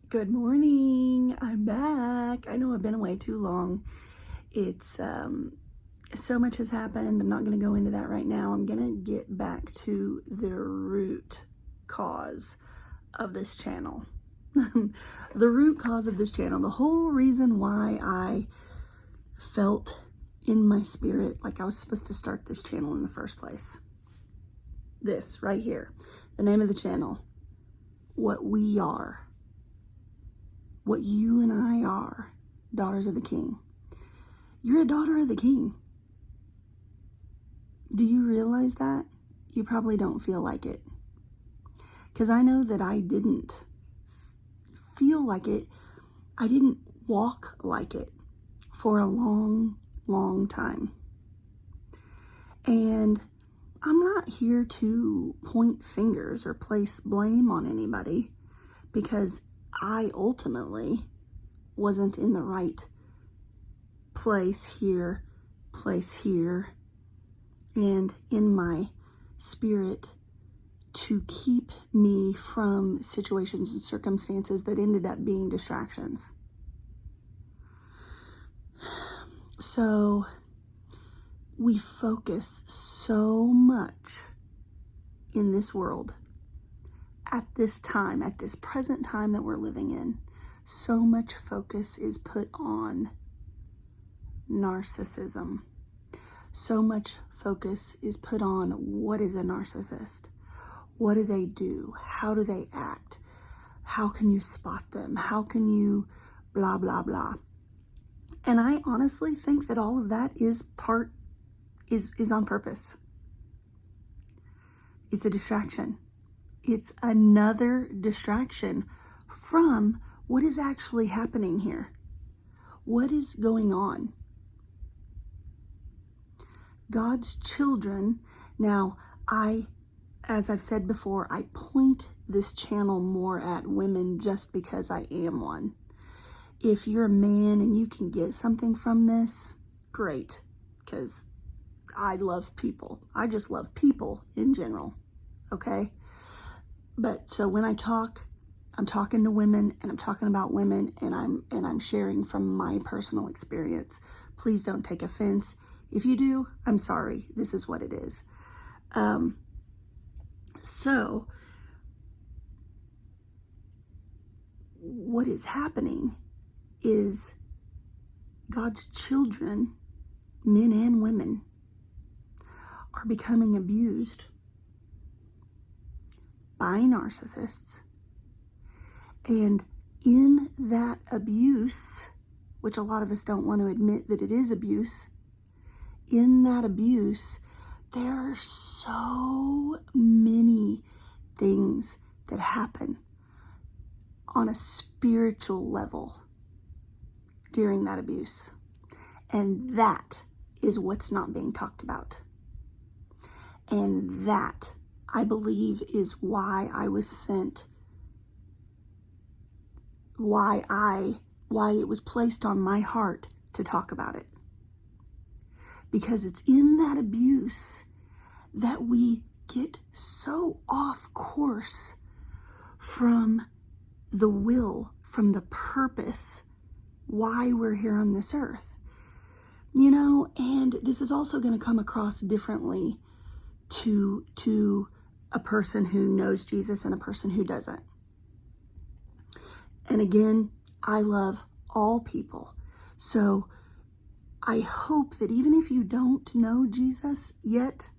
Good morning. I'm back. I know I've been away too long. It's so much has happened. I'm not going to go into that right now. I'm going to get back to the root cause of this channel. The root cause of this channel, the whole reason why I felt in my spirit like I was supposed to start this channel in the first place. This right here, the name of the channel, what we are. What you and I are, daughters of the King. You're a daughter of the King. Do you realize that? You probably don't feel like it. Because I know that I didn't feel like it. I didn't walk like it for a long, long time. And I'm not here to point fingers or place blame on anybody, because I ultimately wasn't in the right place here, and in my spirit to keep me from situations and circumstances that ended up being distractions. So we focus so much in this world at this time, at this present time that we're living in. So much focus is put on narcissism. So much focus is put on what is a narcissist? What do they do? How do they act? How can you spot them? How can you blah, blah, blah? And I honestly think that all of that is on purpose. It's a distraction. It's another distraction from what is actually happening here. What is going on? God's children. Now, as I've said before, I point this channel more at women just because I am one. If you're a man and you can get something from this, great, because I love people. I just love people in general, okay? But so when I talk, I'm talking to women, and I'm talking about women, and I'm sharing from my personal experience. Please don't take offense. If you do, I'm sorry. This is what it is. So what is happening is God's children, men and women, are becoming abused by narcissists. And in that abuse, which a lot of us don't want to admit that it is abuse, in that abuse, there are so many things that happen on a spiritual level during that abuse. And that is what's not being talked about. And that, I believe, is why I was sent, why it was placed on my heart to talk about it. Because it's in that abuse that we get so off course from the will, from the purpose, why we're here on this earth. You know, and this is also going to come across differently to a person who knows Jesus and a person who doesn't. And again, I love all people. So I hope that even if you don't know Jesus yet,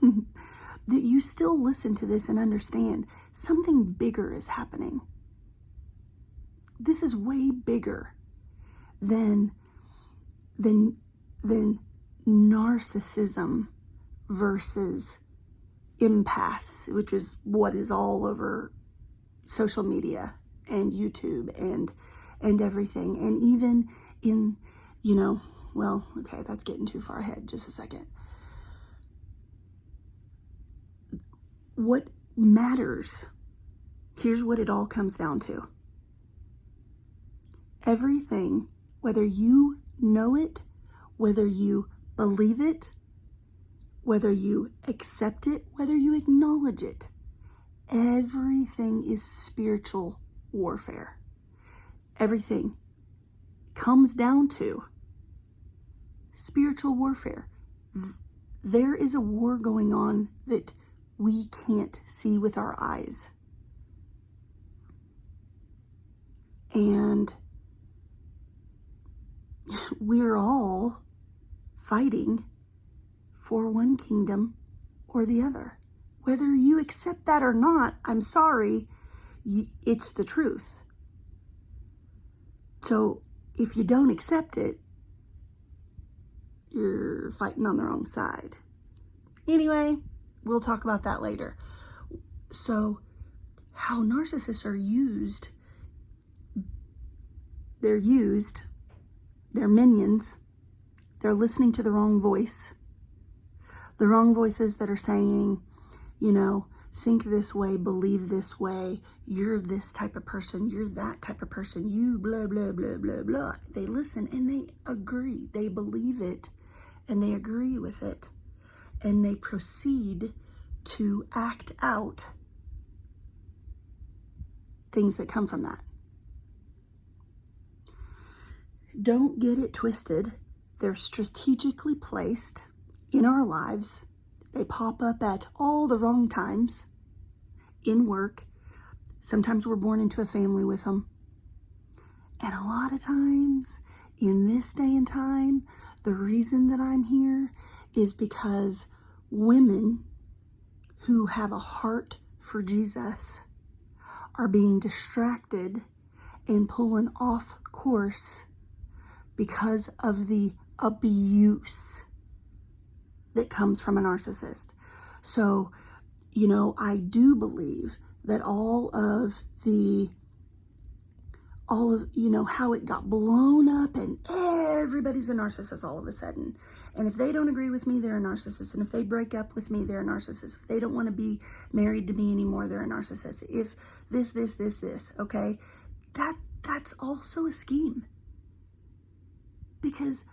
that you still listen to this and understand something bigger is happening. This is way bigger than narcissism versus empaths, which is what is all over social media and YouTube and everything. And even in, well, okay, that's getting too far ahead. Just a second. What matters, here's what it all comes down to. Everything, whether you know it, whether you believe it, whether you accept it, whether you acknowledge it, everything is spiritual warfare. everything comes down to spiritual warfare. There is a war going on that we can't see with our eyes. And we're all fighting for one kingdom or the other. Whether you accept that or not, I'm sorry, it's the truth. So if you don't accept it, you're fighting on the wrong side. Anyway, we'll talk about that later. So how narcissists are used, they're minions. They're listening to the wrong voice. The wrong voices that are saying, think this way, believe this way, you're this type of person, you're that type of person, you blah, blah, blah, blah, blah. They listen and they agree. They believe it and they agree with it. And they proceed to act out things that come from that. Don't get it twisted. They're strategically placed in our lives. They pop up at all the wrong times in work. Sometimes we're born into a family with them. And a lot of times in this day and time, the reason that I'm here is because women who have a heart for Jesus are being distracted and pulling off course because of the abuse that comes from a narcissist. So, I do believe that all of how it got blown up and everybody's a narcissist all of a sudden. And if they don't agree with me, they're a narcissist. And if they break up with me, they're a narcissist. If they don't want to be married to me anymore, they're a narcissist. If this, okay? That's also a scheme. Because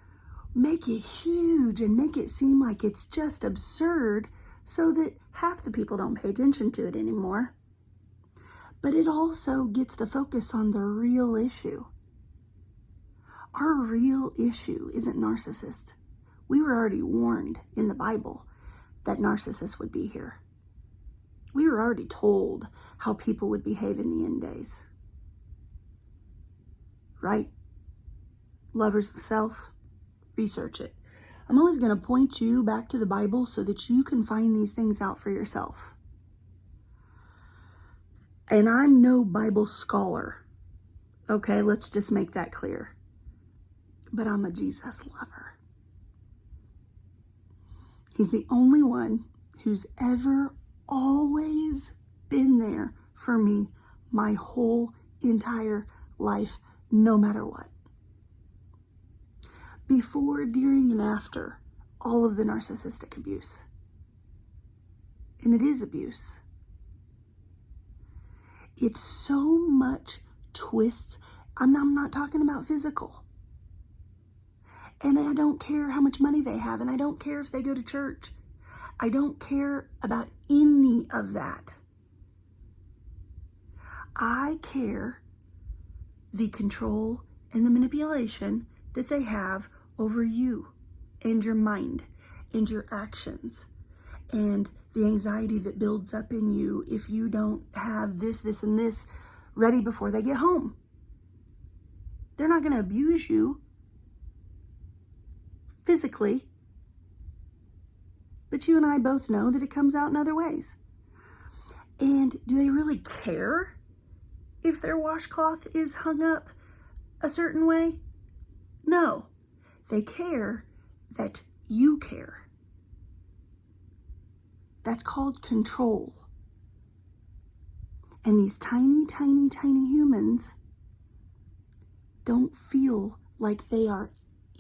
make it huge and make it seem like it's just absurd so that half the people don't pay attention to it anymore. But it also gets the focus on the real issue. Our real issue isn't narcissists. We were already warned in the Bible that narcissists would be here. We were already told how people would behave in the end days. Right? Lovers of self, research it. I'm always going to point you back to the Bible so that you can find these things out for yourself. And I'm no Bible scholar. Okay, let's just make that clear. But I'm a Jesus lover. He's the only one who's ever always been there for me my whole entire life, no matter what. Before, during, and after all of the narcissistic abuse. And it is abuse. It's so much twists. I'm not talking about physical. And I don't care how much money they have, and I don't care if they go to church. I don't care about any of that. I care the control and the manipulation that they have over you and your mind and your actions and the anxiety that builds up in you if you don't have this, and this ready before they get home. They're not going to abuse you physically, but you and I both know that it comes out in other ways. And do they really care if their washcloth is hung up a certain way? No. They care that you care. That's called control. And these tiny, tiny, tiny humans don't feel like they are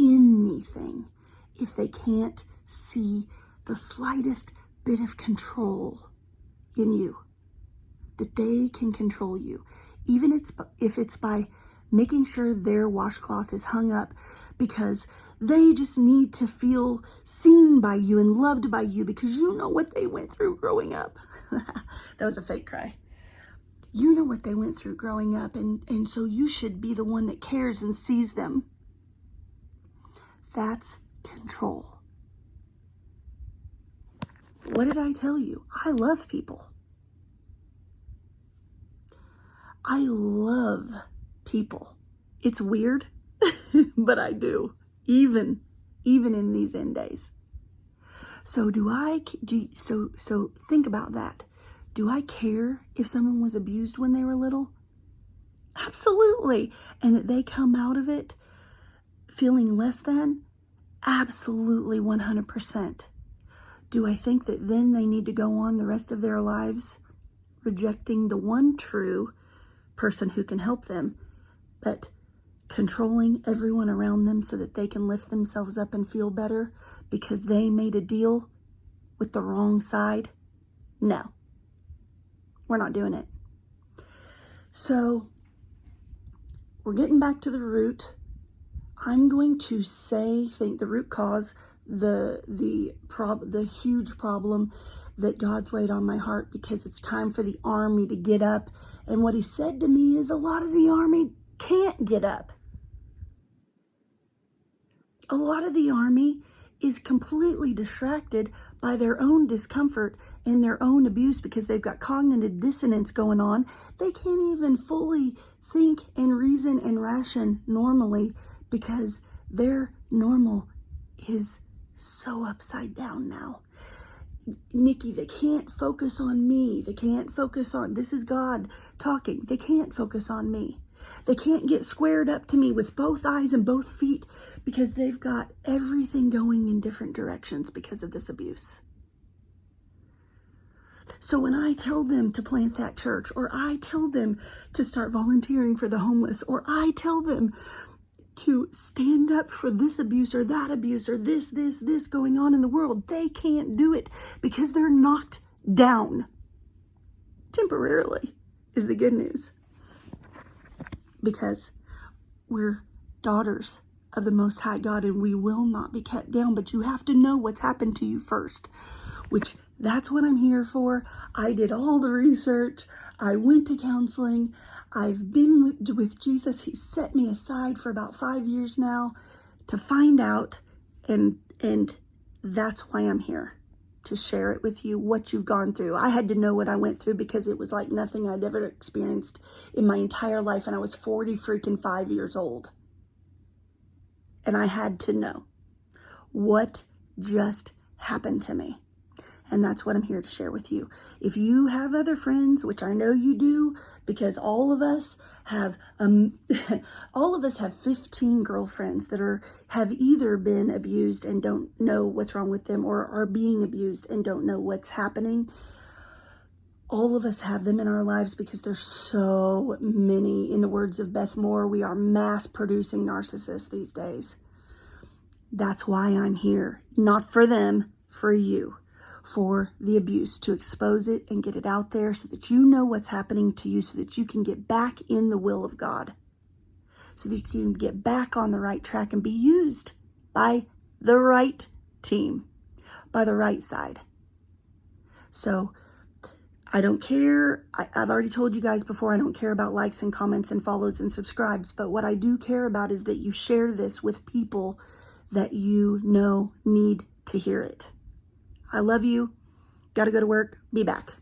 anything if they can't see the slightest bit of control in you. That they can control you. Even if it's by making sure their washcloth is hung up because they just need to feel seen by you and loved by you because you know what they went through growing up. That was a fake cry. You know what they went through growing up, and so you should be the one that cares and sees them. That's control. What did I tell you? I love people. I love people. It's weird, but I do, even in these end days. So so think about that. Do I care if someone was abused when they were little? Absolutely. And that they come out of it feeling less than? Absolutely, 100%. Do I think that then they need to go on the rest of their lives rejecting the one true person who can help them, but controlling everyone around them so that they can lift themselves up and feel better because they made a deal with the wrong side? No, we're not doing it. So we're getting back to the root. I'm going to think the root cause, the huge problem that God's laid on my heart, because it's time for the army to get up. And what he said to me is a lot of the army can't get up. A lot of the army is completely distracted by their own discomfort and their own abuse because they've got cognitive dissonance going on. They can't even fully think and reason and ration normally because their normal is so upside down now. Nikki, they can't focus on me. They can't focus on, this is God talking. They can't focus on me. They can't get squared up to me with both eyes and both feet because they've got everything going in different directions because of this abuse. So when I tell them to plant that church, or I tell them to start volunteering for the homeless, or I tell them to stand up for this abuse or that abuse or this going on in the world, they can't do it because they're knocked down. Temporarily is the good news. Because we're daughters of the Most High God and we will not be kept down, but you have to know what's happened to you first, which that's what I'm here for. I did all the research. I went to counseling. I've been with Jesus. He set me aside for about 5 years now to find out, and that's why I'm here, to share it with you, what you've gone through. I had to know what I went through because it was like nothing I'd ever experienced in my entire life, and I was 45 years old. And I had to know what just happened to me. And that's what I'm here to share with you. If you have other friends, which I know you do, because all of us have 15 girlfriends that have either been abused and don't know what's wrong with them, or are being abused and don't know what's happening. All of us have them in our lives because there's so many. In the words of Beth Moore, we are mass producing narcissists these days. That's why I'm here. Not for them, for you. For the abuse, to expose it and get it out there so that you know what's happening to you, so that you can get back in the will of God, so that you can get back on the right track and be used by the right team, by the right side. So I don't care. I've already told you guys before, I don't care about likes and comments and follows and subscribes, but what I do care about is that you share this with people that you know need to hear it. I love you. Got to go to work. Be back.